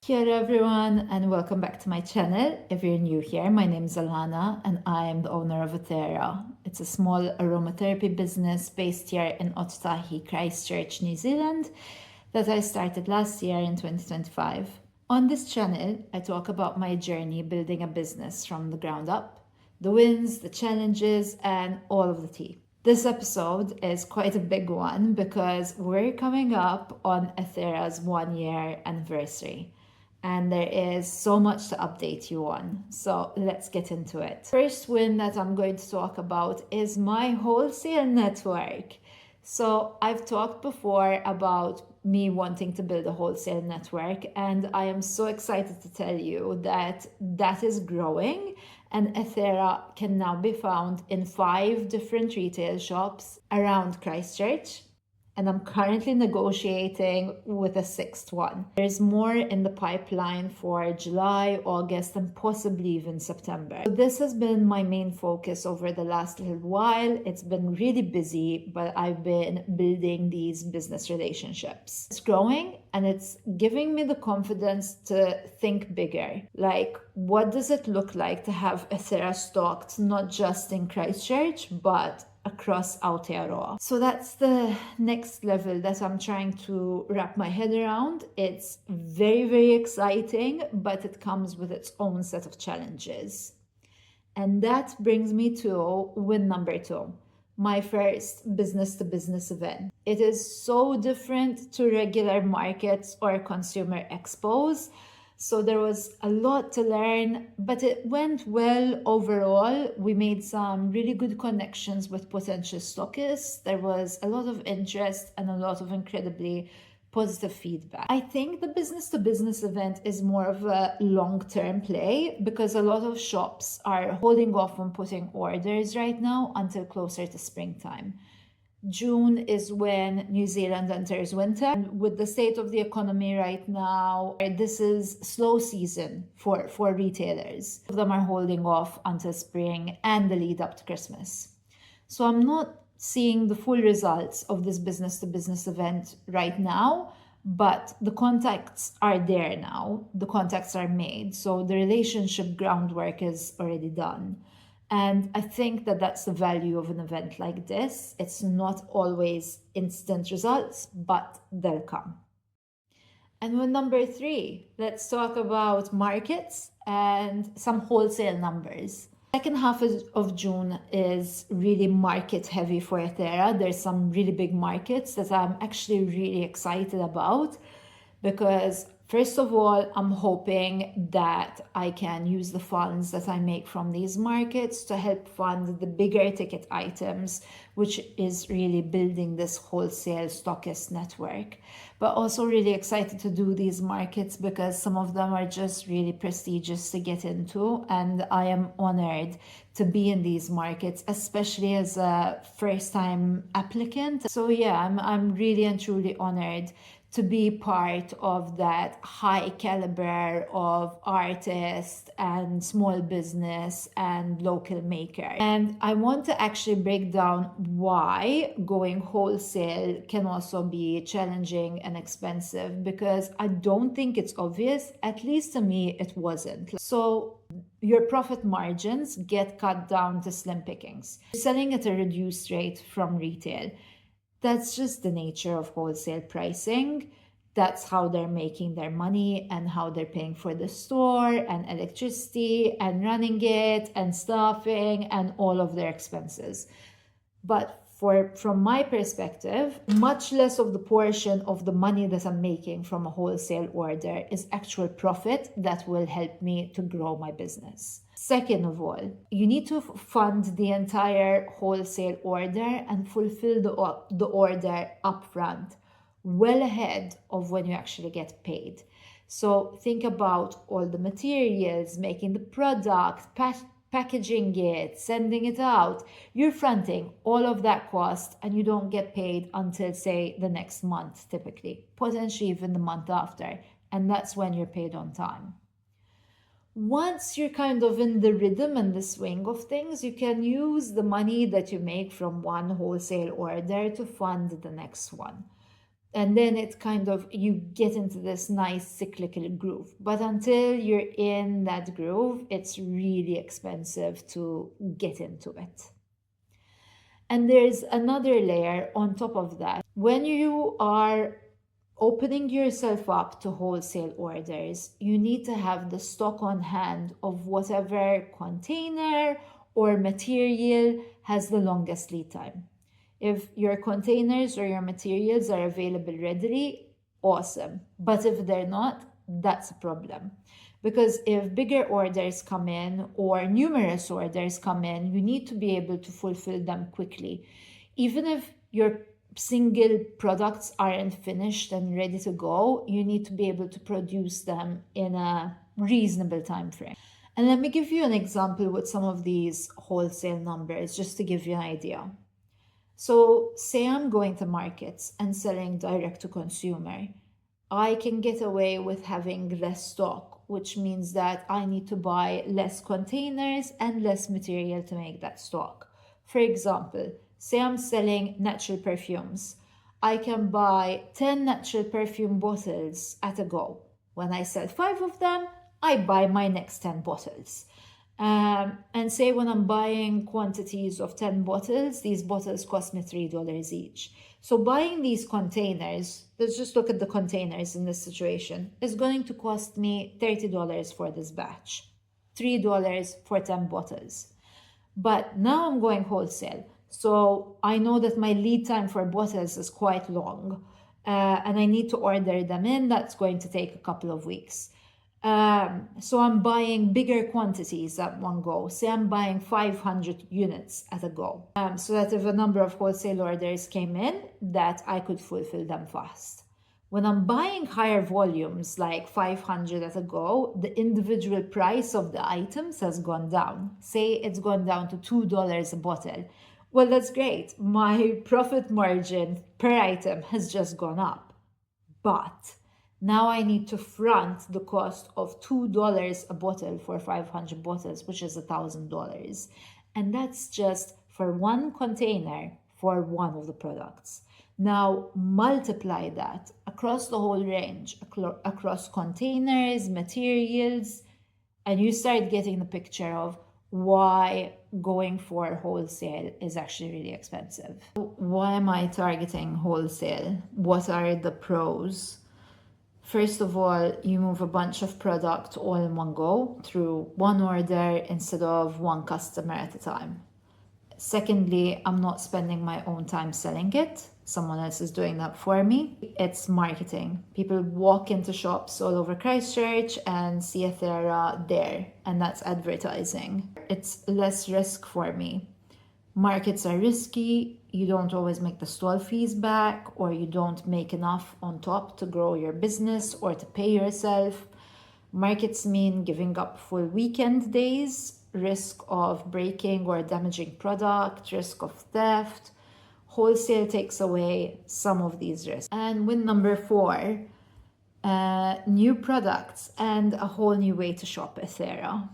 Hello everyone and welcome back to my channel. If you're new here, my name is Alana and I am the owner of ethēra. It's a small aromatherapy business based here in Ōtautahi, Christchurch, New Zealand that I started last year in 2025. On this channel, I talk about my journey building a business from the ground up, the wins, the challenges, and all of the tea. This episode is quite a big one because we're coming up on ethēra's 1-year anniversary. And there is so much to update you on. So let's get into it. First win that I'm going to talk about is my wholesale network. So I've talked before about me wanting to build a wholesale network, and I am so excited to tell you that that is growing, and ethēra can now be found in 5 different retail shops around Christchurch. And I'm currently negotiating with a 6th one. There's more in the pipeline for July, August, and possibly even September. So this has been my main focus over the last little while. It's been really busy, but I've been building these business relationships. It's growing and it's giving me the confidence to think bigger. Like, what does it look like to have ethēra stocked not just in Christchurch, but across Aotearoa? So that's the next level that I'm trying to wrap my head around. It's very, very exciting, but it comes with its own set of challenges. And that brings me to win number 2, my first business-to-business event. It is so different to regular markets or consumer expos. So there was a lot to learn, but it went well overall. We made some really good connections with potential stockists. There was a lot of interest and a lot of incredibly positive feedback. I think the business-to-business event is more of a long-term play because a lot of shops are holding off on putting orders right now until closer to springtime. June is when New Zealand enters winter. And with the state of the economy right now, this is slow season for retailers. Some of them are holding off until spring and the lead up to Christmas. So I'm not seeing the full results of this business-to-business event right now, but the contacts are there now. The contacts are made. So the relationship groundwork is already done. And I think that that's the value of an event like this. It's not always instant results, but they'll come. And with number 3, let's talk about markets and some wholesale numbers. Second half of June is really market heavy for ethēra. There's some really big markets that I'm actually really excited about because first of all, I'm hoping that I can use the funds that I make from these markets to help fund the bigger ticket items, which is really building this wholesale stockist network. But also really excited to do these markets because some of them are just really prestigious to get into, and I am honored to be in these markets, especially as a first-time applicant. So yeah, I'm really and truly honored to be part of that high caliber of artists and small business and local maker. And I want to actually break down why going wholesale can also be challenging and expensive, because I don't think it's obvious. At least to me, it wasn't. So your profit margins get cut down to slim pickings. You're selling at a reduced rate from retail. That's just the nature of wholesale pricing. That's how they're making their money and how they're paying for the store and electricity and running it and staffing and all of their expenses. But from my perspective, much less of the portion of the money that I'm making from a wholesale order is actual profit that will help me to grow my business. Second of all, you need to fund the entire wholesale order and fulfill the order upfront, well ahead of when you actually get paid. So think about all the materials, making the product, packaging it, sending it out. You're fronting all of that cost and you don't get paid until, say, the next month typically, potentially even the month after. And that's when you're paid on time. Once you're kind of in the rhythm and the swing of things, you can use the money that you make from one wholesale order to fund the next one. And then it kind of, you get into this nice cyclical groove. But until you're in that groove, it's really expensive to get into it. And there's another layer on top of that. When you are opening yourself up to wholesale orders, you need to have the stock on hand of whatever container or material has the longest lead time. If your containers or your materials are available readily, awesome. But if they're not, that's a problem. Because if bigger orders come in or numerous orders come in, you need to be able to fulfill them quickly. Even if your single products aren't finished and ready to go, you need to be able to produce them in a reasonable time frame. And let me give you an example with some of these wholesale numbers, just to give you an idea. So say I'm going to markets and selling direct to consumer. I can get away with having less stock, which means that I need to buy less containers and less material to make that stock. For example, say I'm selling natural perfumes. I can buy 10 natural perfume bottles at a go. When I sell 5 of them, I buy my next 10 bottles. And say when I'm buying quantities of 10 bottles, these bottles cost me $3 each. So buying these containers, let's just look at the containers in this situation, is going to cost me $30 for this batch, $3 for 10 bottles. But now I'm going wholesale. So I know that my lead time for bottles is quite long, and I need to order them in. That's going to take a couple of weeks. So I'm buying bigger quantities at one go. Say I'm buying 500 units at a go. So that if a number of wholesale orders came in, that I could fulfill them fast. When I'm buying higher volumes, like 500 at a go, the individual price of the items has gone down. Say it's gone down to $2 a bottle. Well, that's great. My profit margin per item has just gone up. But now I need to front the cost of $2 a bottle for 500 bottles, which is $1,000. And that's just for one container for one of the products. Now multiply that across the whole range, across containers, materials, and you start getting the picture of why going for wholesale is actually really expensive. Why am I targeting wholesale? What are the pros? First of all, you move a bunch of product all in one go through one order instead of one customer at a time. Secondly, I'm not spending my own time selling it. Someone else is doing that for me. It's marketing. People walk into shops all over Christchurch and see ethēra there, and that's advertising. It's less risk for me. Markets are risky. You don't always make the stall fees back, or you don't make enough on top to grow your business or to pay yourself. Markets mean giving up full weekend days, risk of breaking or damaging product, risk of theft. Wholesale takes away some of these risks. And win number 4, new products and a whole new way to shop ethēra.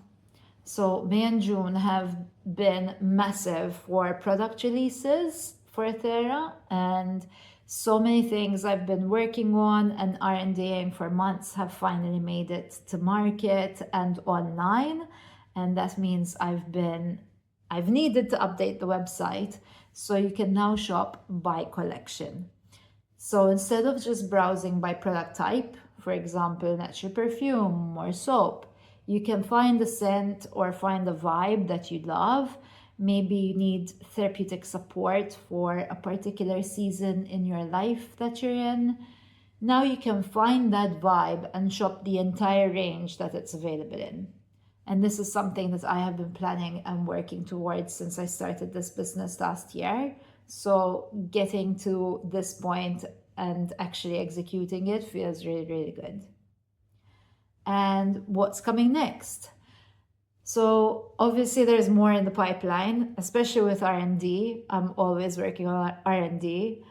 So May and June have been massive for product releases for ethēra, and so many things I've been working on and R&Ding for months have finally made it to market and online. And that means I've needed to update the website, so you can now shop by collection. So instead of just browsing by product type, for example, natural perfume or soap, you can find a scent or find a vibe that you love. Maybe you need therapeutic support for a particular season in your life that you're in. Now you can find that vibe and shop the entire range that it's available in. And this is something that I have been planning and working towards since I started this business last year. So getting to this point and actually executing it feels really, really good. And what's coming next? So obviously there's more in the pipeline, especially with R&D. I'm always working on R&D.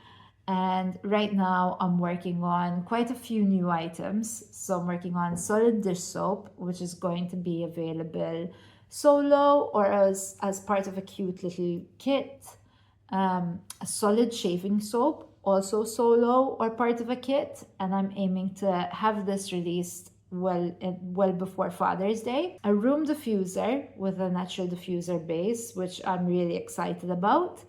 And right now I'm working on quite a few new items. So I'm working on solid dish soap, which is going to be available solo or as part of a cute little kit. a solid shaving soap, also solo or part of a kit, and I'm aiming to have this released well before Father's Day. A room diffuser with a natural diffuser base, which I'm really excited about,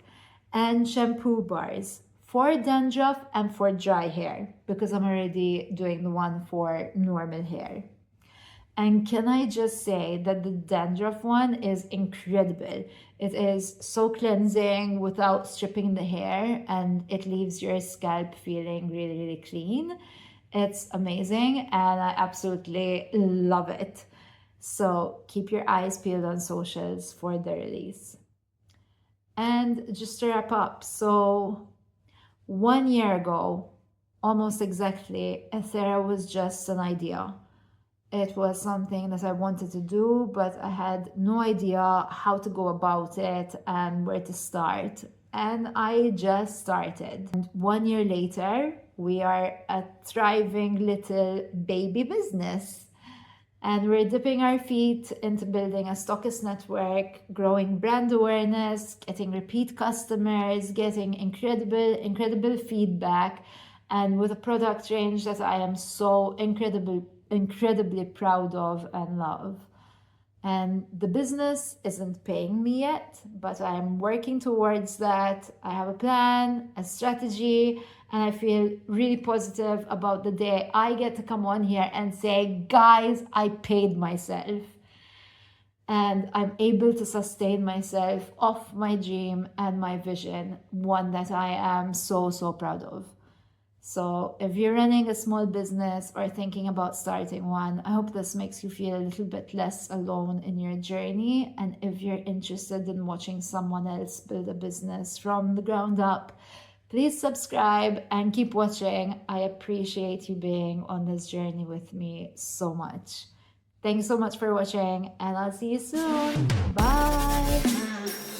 and shampoo bars for dandruff and for dry hair, because I'm already doing the one for normal hair. And can I just say that the dandruff one is incredible. It is so cleansing without stripping the hair, and it leaves your scalp feeling really, really clean. It's amazing, and I absolutely love it. So keep your eyes peeled on socials for the release. And just to wrap up, so 1 year ago, almost exactly, ethēra was just an idea. It was something that I wanted to do, but I had no idea how to go about it and where to start. And I just started. And 1 year later, we are a thriving little baby business. And we're dipping our feet into building a stockist network, growing brand awareness, getting repeat customers, getting incredible feedback, and with a product range that I am so incredibly proud of and love. And the business isn't paying me yet, but I am working towards that. I have a plan, a strategy, and I feel really positive about the day I get to come on here and say, guys, I paid myself. And I'm able to sustain myself off my dream and my vision, one that I am so proud of. So if you're running a small business or thinking about starting one, I hope this makes you feel a little bit less alone in your journey. And if you're interested in watching someone else build a business from the ground up, please subscribe and keep watching. I appreciate you being on this journey with me so much. Thanks so much for watching, and I'll see you soon. Bye.